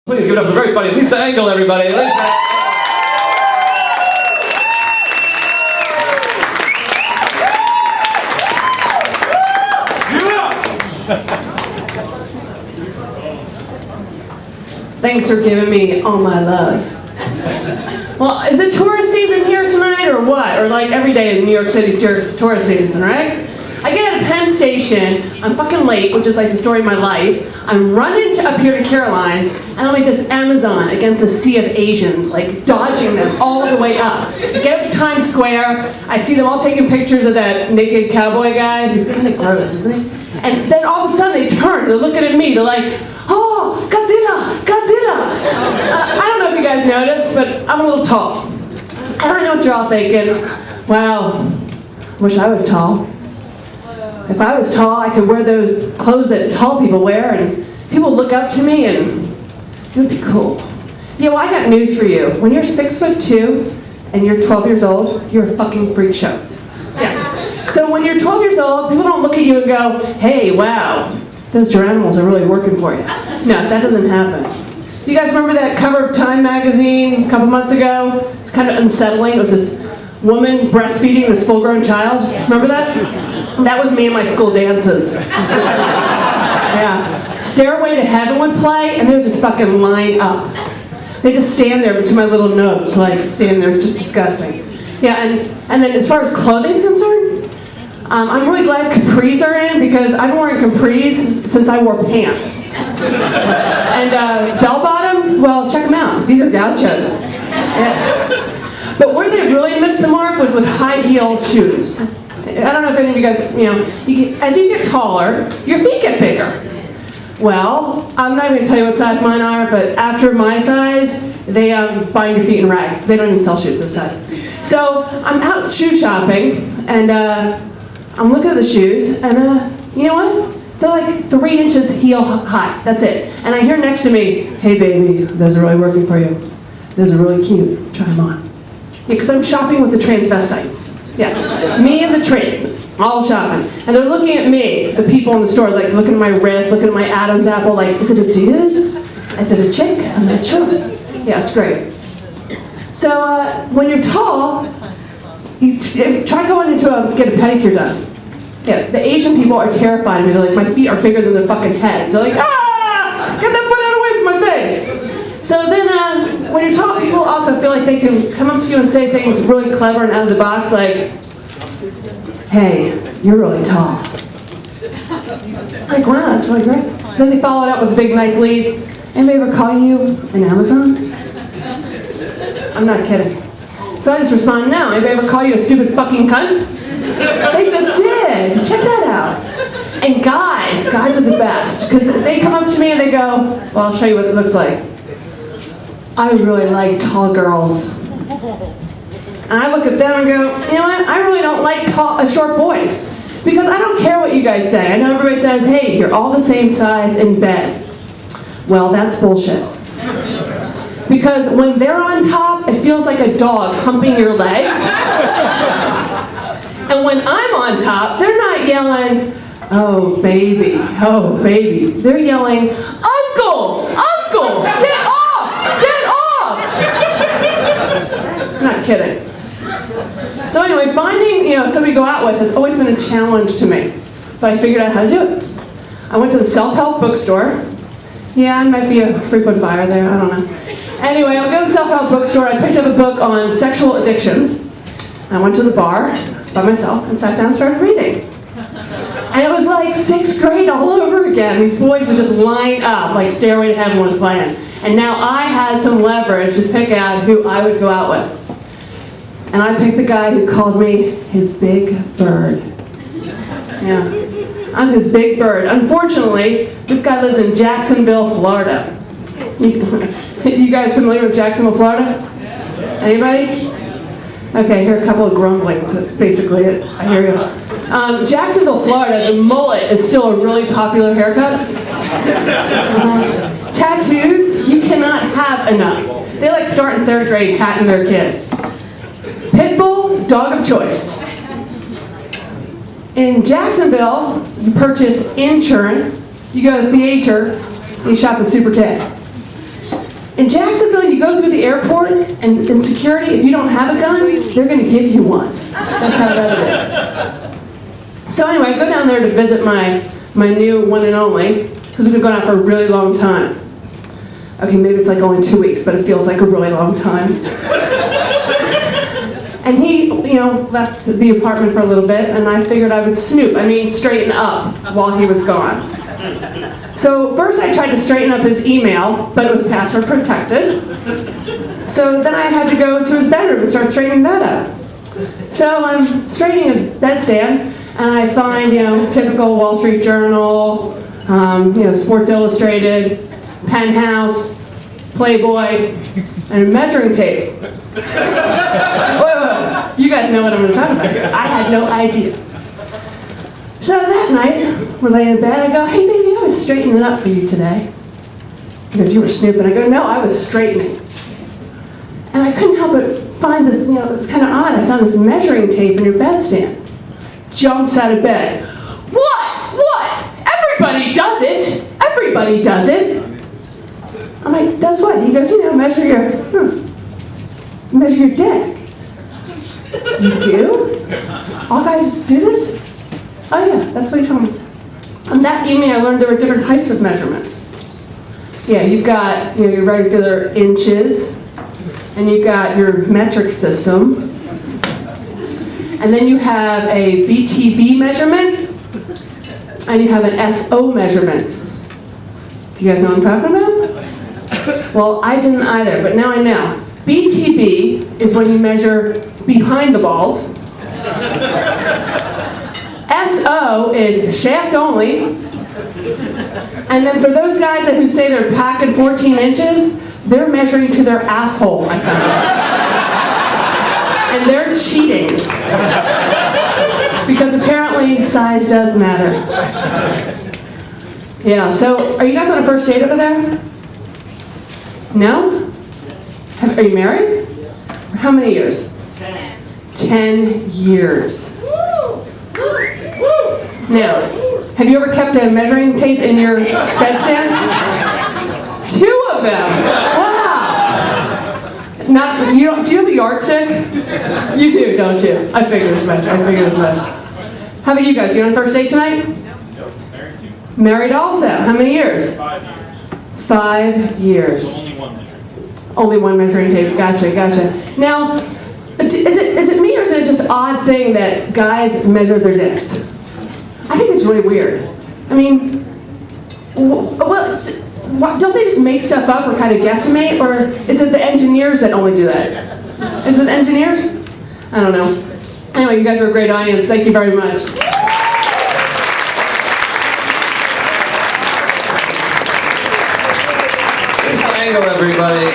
Please give it up for the very funny Lisa Engel, everybody. Lisa. Thanks for giving me all my love. Well, is it tourist season here tonight or what? Or like every day in New York City's tourist season, right? I get out of Penn Station, I'm fucking late, which is like the story of my life. I'm running up here to Caroline's, and I'm like this Amazon against a sea of Asians, like dodging them all the way up. I get up to Times Square, I see them all taking pictures of that naked cowboy guy, who's kind of gross, isn't he? And then all of a sudden they turn, they're looking at me, they're like, oh, Godzilla, Godzilla. I don't know if you guys noticed, but I'm a little tall. And I know what you're all thinking, wow, wish I was tall. If I was tall, I could wear those clothes that tall people wear, and people would look up to me, and it would be cool. Yeah, well, I got news for you. When you're 6'2" and you're 12 years old, you're a fucking freak show. Yeah. So when you're 12 years old, people don't look at you and go, hey, wow, those Geronimals are really working for you. No, that doesn't happen. You guys remember that cover of Time magazine a couple months ago? It's kind of unsettling. It was this woman breastfeeding this full-grown child. Remember that? That was me in my school dances. Yeah. Stairway to Heaven would play, and they would just fucking line up. They just stand there between my little nose, like stand there. It's just disgusting. Yeah, and then as far as clothing's concerned, I'm really glad capris are in because I've been wearing capris since I wore pants. And bell bottoms, well, check them out. These are gauchos. Yeah. But where they really missed the mark was with high heel shoes. I don't know if any of you guys, as you get taller, your feet get bigger. Well, I'm not even going to tell you what size mine are, but after my size, they bind your feet in rags. They don't even sell shoes this size. So I'm out shoe shopping, and I'm looking at the shoes, and you know what? They're like 3 inches heel high. That's it. And I hear next to me, hey baby, those are really working for you. Those are really cute. Try them on. Yeah, because I'm shopping with the transvestites. Yeah, me and the train, all shopping. And they're looking at me, the people in the store, like looking at my wrist, looking at my Adam's apple, like, is it a dude? Is it a chick? I'm not sure. Yeah, it's great. So when you're tall, you try going into get a pedicure done. Yeah, the Asian people are terrified of me. They're like, my feet are bigger than their fucking heads. They're like, ah, get that foot out away from my face. So then when you're tall, people also feel like they can come up to you and say things really clever and out of the box, like, hey, you're really tall. Like, wow, that's really great. Then they follow it up with a big, nice lead. Anybody ever call you an Amazon? I'm not kidding. So I just respond, no. Anybody ever call you a stupid fucking cunt? They just did. Check that out. And guys are the best. Because they come up to me and they go, well, I'll show you what it looks like. I really like tall girls. And I look at them and go, you know what? I really don't like short boys. Because I don't care what you guys say. I know everybody says, hey, you're all the same size in bed. Well, that's bullshit. Because when they're on top, it feels like a dog humping your leg. And when I'm on top, they're not yelling, oh, baby, oh, baby. They're yelling, uncle, uncle, get off, get off. I'm not kidding. So anyway, finding somebody to go out with has always been a challenge to me. But I figured out how to do it. I went to the self-help bookstore. Yeah, I might be a frequent buyer there, I don't know. Anyway, I went to the self-help bookstore, I picked up a book on sexual addictions. I went to the bar by myself and sat down and started reading. And it was like 6th grade all over again. These boys would just line up like Stairway to Heaven was playing. And now I had some leverage to pick out who I would go out with. And I picked the guy who called me his big bird. Yeah, I'm his big bird. Unfortunately, this guy lives in Jacksonville, Florida. You guys familiar with Jacksonville, Florida? Anybody? Okay, I hear a couple of grumblings. That's basically it. I hear you. Jacksonville, Florida, the mullet is still a really popular haircut. Tattoos, you cannot have enough. They like start in 3rd grade tatting their kids. Pitbull, dog of choice. In Jacksonville, you purchase insurance, you go to the theater, you shop at Super K. In Jacksonville, you go through the airport, and in security, if you don't have a gun, they're going to give you one. That's how bad it is. So anyway, I go down there to visit my new one and only, because we've been going out for a really long time. Okay, maybe it's like only 2 weeks, but it feels like a really long time. And he, left the apartment for a little bit, and I figured I would straighten up while he was gone. So first I tried to straighten up his email, but it was password protected. So then I had to go to his bedroom and start straightening that up. So I'm straightening his bedstand, and I find, typical Wall Street Journal, Sports Illustrated, Penthouse, Playboy, and measuring tape. Wait. You guys know what I'm going to talk about. I had no idea. So that night, we're laying in bed, I go, hey baby, I was straightening up for you today. He goes, you were snooping. I go, no, I was straightening. And I couldn't help but find this, it was kind of odd. I found this measuring tape in your bedstand. Jumps out of bed. What? Everybody does it. Everybody does it. I'm like, does what? He goes, measure your dick. You do? All guys do this? Oh yeah, that's what he told me. On that evening I learned there were different types of measurements. Yeah, you've got your regular inches, and you've got your metric system, and then you have a BTB measurement, and you have an SO measurement. Do you guys know what I'm talking about? Well, I didn't either, but now I know. BTB is when you measure behind the balls. SO is shaft only. And then for those guys who say they're packing 14 inches, they're measuring to their asshole, I found out. And they're cheating. Because apparently size does matter. Yeah, so are you guys on a first date over there? No? Are you married? How many years? 10 years. Now, have you ever kept a measuring tape in your bedstand? 2 of them. Wow. Do you have a yardstick? You do, don't you? I figured as much. How about you guys? You on a first date tonight? Nope, married too. Married also. How many years? 5 years. 5 years. So only one measuring. Only one measuring tape. Gotcha. Now, is it me or is it just an odd thing that guys measure their dicks? I think it's really weird. I mean, don't they just make stuff up or kind of guesstimate, or is it the engineers that only do that? Is it engineers? I don't know. Anyway, you guys are a great audience. Thank you very much. Lisa Engel, everybody.